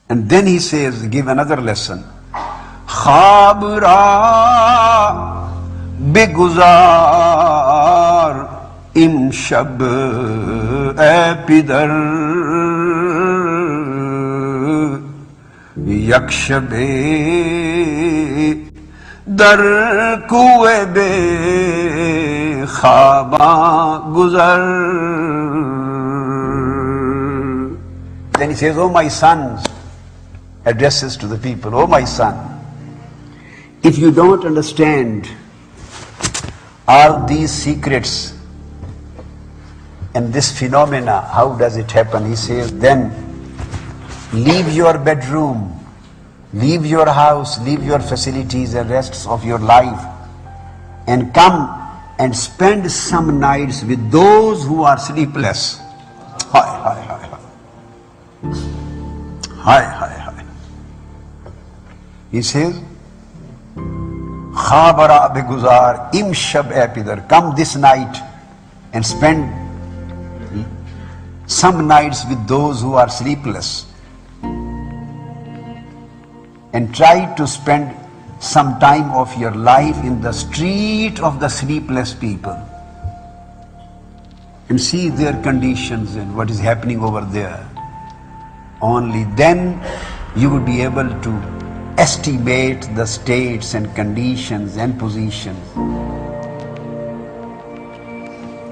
And then he says, give another lesson. Khab ra beguzar imshab epidar yakshbe dar kuwe be khaba guzar. Then he says, oh my sons, addresses to the people, oh my son, if you don't understand all these secrets and this phenomena, how does it happen? He says, then leave your bedroom, leave your house, leave your facilities and rests of your life, and come and spend some nights with those who are sleepless. Hi, hi, hi, hi. Hi, hi, hi. He says, Khabara beguzar imshab epidar. Come this night and spend some nights with those who are sleepless, and try to spend some time of your life in the street of the sleepless people and see their conditions and what is happening over there. Only then you would be able to estimate the states and conditions and positions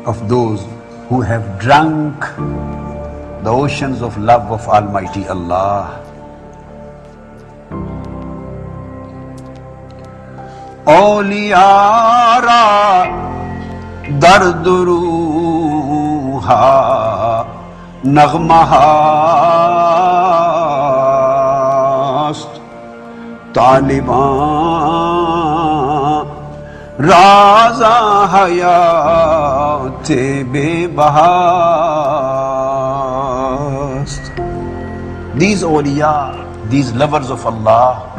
of those who have drunk the oceans of love of Almighty Allah. Awliyara darduruha nagmahast Taliban Raza hayate bebahast. These awliya, these lovers of Allah,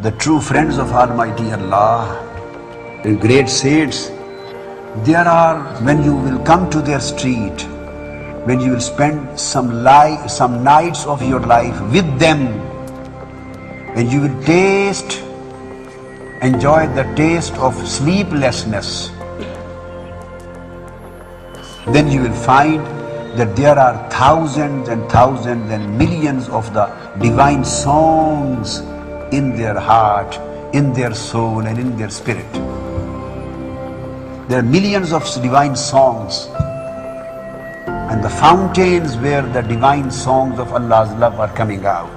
the true friends of Almighty Allah, the great saints, there are, when you will come to their street, when you will spend some nights of your life with them, and you will enjoy the taste of sleeplessness, then you will find that there are thousands and thousands and millions of the divine songs in their heart, in their soul and in their spirit. There are millions of divine songs, and the fountains where the divine songs of Allah's love are coming out.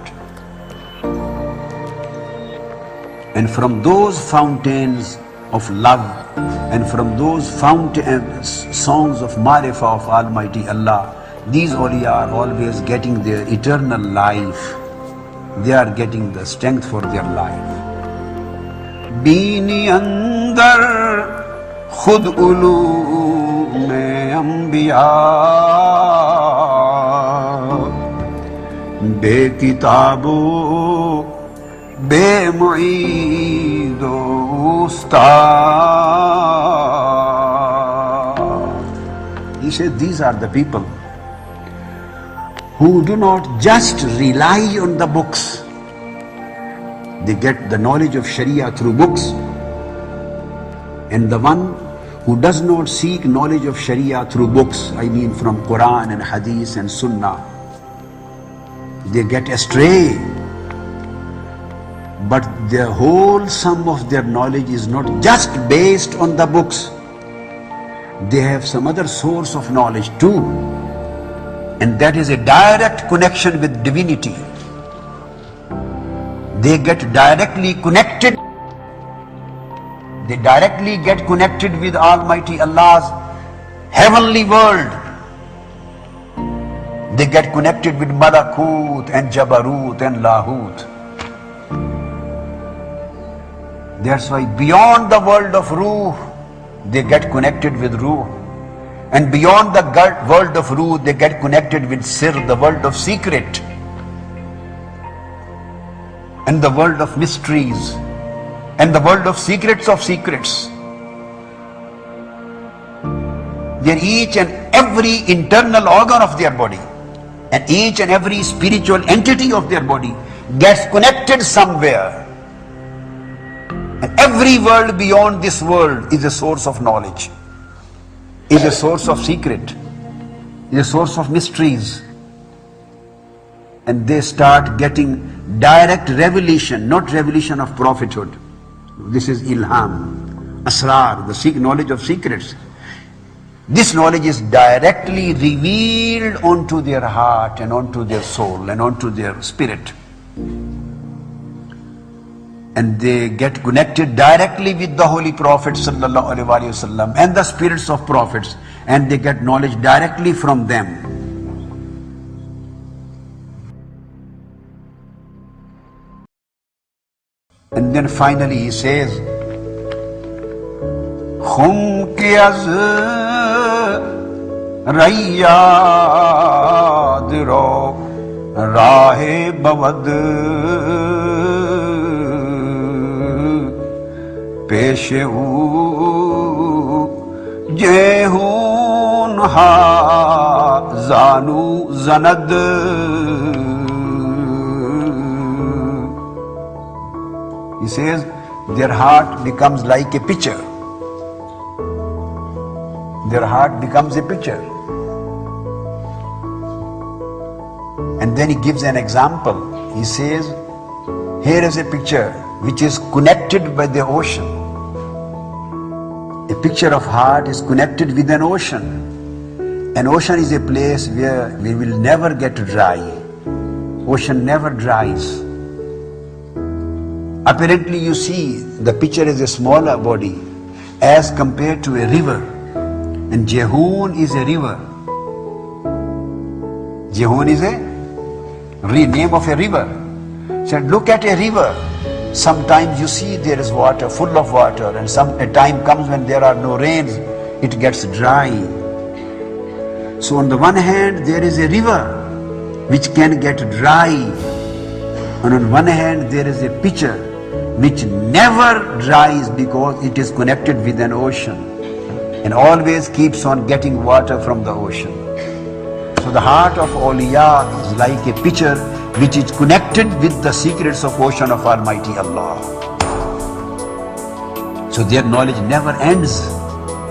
And from those fountains of love and from those songs of Marifah of Almighty Allah, these awliya are always getting their eternal life. They are getting the strength for their life. Beeni andar khud uloom anbiya be kitabo be mu'id ustad. He said, these are the people who do not just rely on the books. They get the knowledge of Sharia through books. And the one who does not seek knowledge of Sharia through books, I mean from Quran and Hadith and Sunnah, they get astray. But the whole sum of their knowledge is not just based on the books. They have some other source of knowledge too. And that is a direct connection with divinity. They get directly connected. They directly get connected with Almighty Allah's heavenly world. They get connected with Malakut and Jabarut and Lahut. That's why beyond the world of Ruh, they get connected with Ruh. And beyond the world of Ruh, they get connected with Sir, the world of secret. And the world of mysteries. And the world of secrets of secrets. They're each and every internal organ of their body. And each and every spiritual entity of their body gets connected somewhere. And every world beyond this world is a source of knowledge, is a source of secret, is a source of mysteries. And they start getting direct revelation, not revelation of prophethood. This is ilham, asrar, the knowledge of secrets. This knowledge is directly revealed onto their heart and onto their soul and onto their spirit. And they get connected directly with the Holy Prophet sallallahu alaihi wasallam and the spirits of prophets, and they get knowledge directly from them. And then finally he says, Khum ke az rayyad ro rahe bavad peshe jehun ha zanu zanad. He says, their heart becomes like a pitcher. Their heart becomes a pitcher. And then he gives an example. He says, here is a pitcher which is connected by the ocean. A pitcher of heart is connected with an ocean. An ocean is a place where we will never get dry. Ocean never dries. Apparently you see the pitcher is a smaller body as compared to a river, and Jehun is a river. Jehun is a name of a river. So look at a river. Sometimes you see there is water, full of water, and a time comes when there are no rains, it gets dry. So on the one hand there is a river which can get dry, and on one hand there is a pitcher which never dries because it is connected with an ocean and always keeps on getting water from the ocean. So the heart of awliya is like a pitcher which is connected with the secrets of ocean of Almighty Allah. So their knowledge never ends.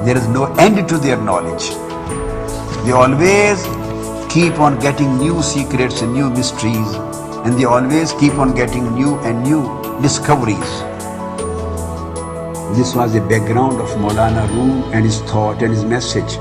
There is no end to their knowledge. They always keep on getting new secrets and new mysteries, and they always keep on getting new and new discoveries. This was the background of Maulana Room and his thought and his message.